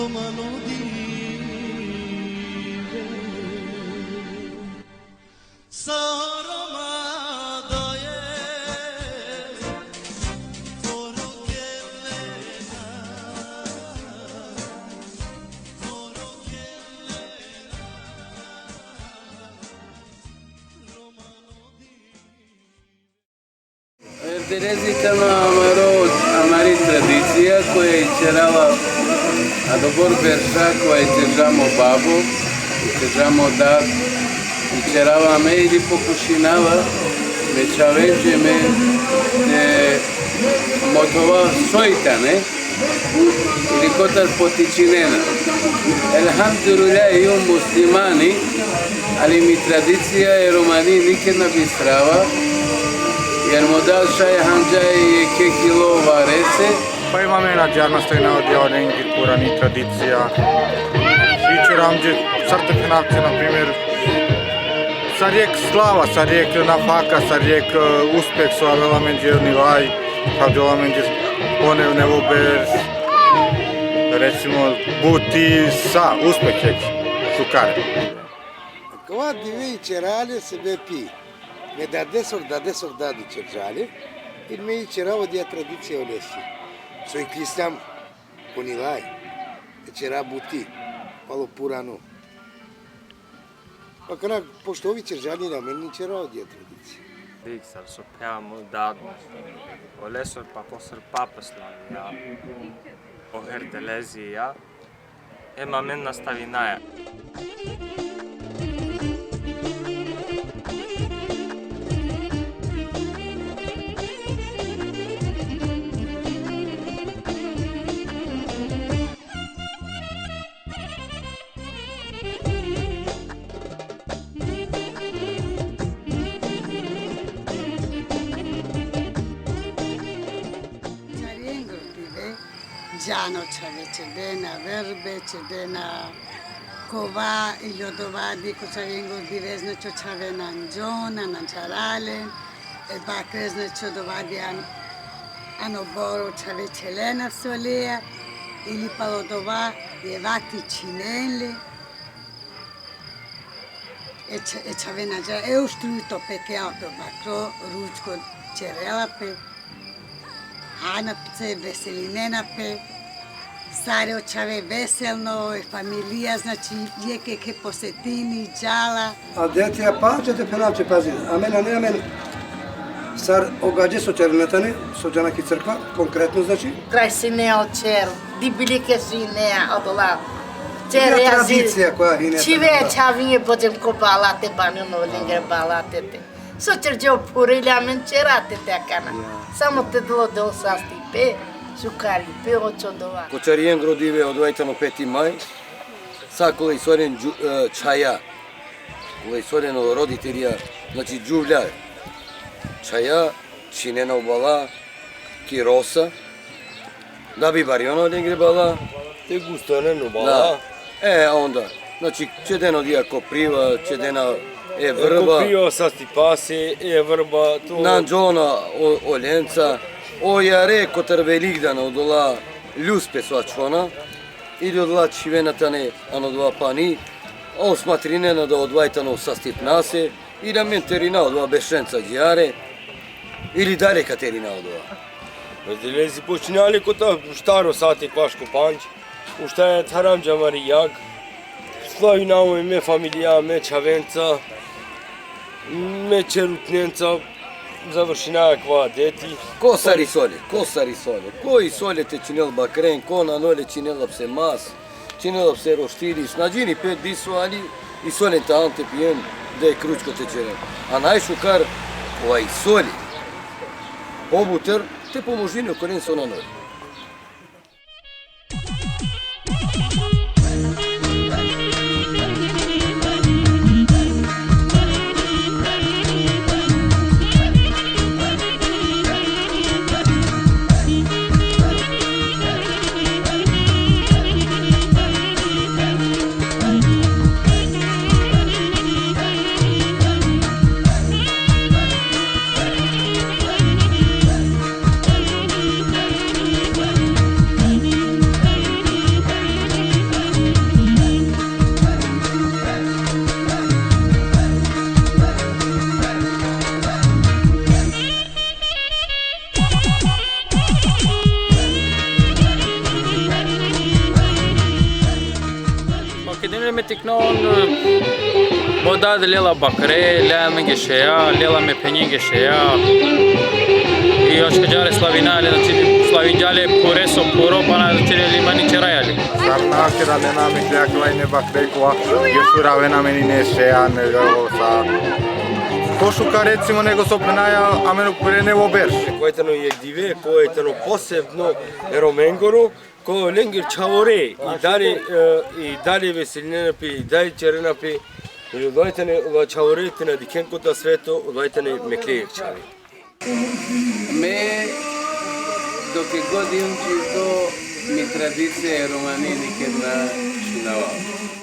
Romano dive Saroma daye Toro kellena Toro kellena Romano dive Erdelezikama amari tradicija koja je čerala a dobor verša koja je čežamo babu, čežamo dat, i čerava me ili pokušinava, me čaveđe me motova sojtane, ili kotar potičinena. Elhamdulillah ju muslimani, ali mi tradicija je romani nikad ne bistrava, jer modal šaj hanđaj je ke kilo varese. Pa imam ena djarnostойна odjavljenki Kurani tradicija. Вечерам же сертификация, например, сарек слава, сарек нафака, сарек успех, славела менđer лай, правдела менđer поне него без, recimo, buti sa uspeh sukare. Qua di vei cerale se bepi, me da desor dadi cerale, il mei ceravo di tradiție olesi. Soy cristian con ilai, e c'era buti, malo purano. Pa kana, pošto ovi ceržani na meni c'era odje tradicije. Riksar så peamo dadno, o lesor pa posr papaslavija, o herdelezija, ema men nastavinaja. Giano c'aveva verbe, c'aveva cova, iliodova di cocharingo di resne c'aveva angiona, nancarale, e bacresne c'aveva di anoboro c'aveva celena solea, ili palodova di evati cinelli, e c'aveva già eustruito perché autobacro, ručko cerela pe, Ana pce veselinena pe, stare očave veselno, familija, znači jeke posetini, džala. A dete pače te penače pazi, amen, sar ogađe sočernetane, sođanaki crkva, konkretno znači. Kraj sinea od čer, di bilike sinea od ola. Čer tradicija koja hineta. Čive čavinje pođem ko balate, banjo novlingre balate te. Sočer džo purilja men čerate te akana. Samo te dlo do sasti pe, sukari pe očodova. Kočarijen grodive odvajtano 5. maj. Sa kola isoren čaja, kola isoren roditelja, znači džuvlja čaja, činena ubala, kirosa, da bi bariono negre bala. Te gustonen ubala. Onda, znači čedeno dija kopriva, čedena vrba. Koprio sasti pase, vrba. Nanđona oljenca, ojare kotar velikdana odola ljuspe svačvona, ili odla čivenatane anodva pani, a osmatrinena da odvajtano sastip nase, i da menterina odva bešenca djare, ili dare katerina odva. Razdelezi počinjali kota štaro sati kvaško panč, ušta je taram džamari jak, slavi namo me familija, me čavenca, me čerutnjenca, završinaja kva deti. Kosari sole, koji sole te činel bakren, ko na nole činela pse mas, činela pse roštiri, snađini 5 disu, ali i sole ta ante pijem, da je kručko tečeren. A najšukar, ovaj soli, obuter, te pomožini u koren su na nole. metiknon modad lela bakre, lela mengesheya, lela mepenyengesheya. I oshkajale slavinale, znači slavinjale pureso puro, pa na znači limani čerajali. Sarna kira lena mi kleaklajne bakrejkova, jesura vena meni ne šeja, nego sa... Košuka recimo nego soprenaja amenu kurene u berš. Којтано јегдиве, којтано посебно ероменгору, кој ленгер чаоре и дали веселинапи, и дали черенапи, и одвајтане чаорете на дикенкото свето, одвајтане меклејек чари. Me, dok je god imam čisto, mi tradicija je Romani nikad na šinavao.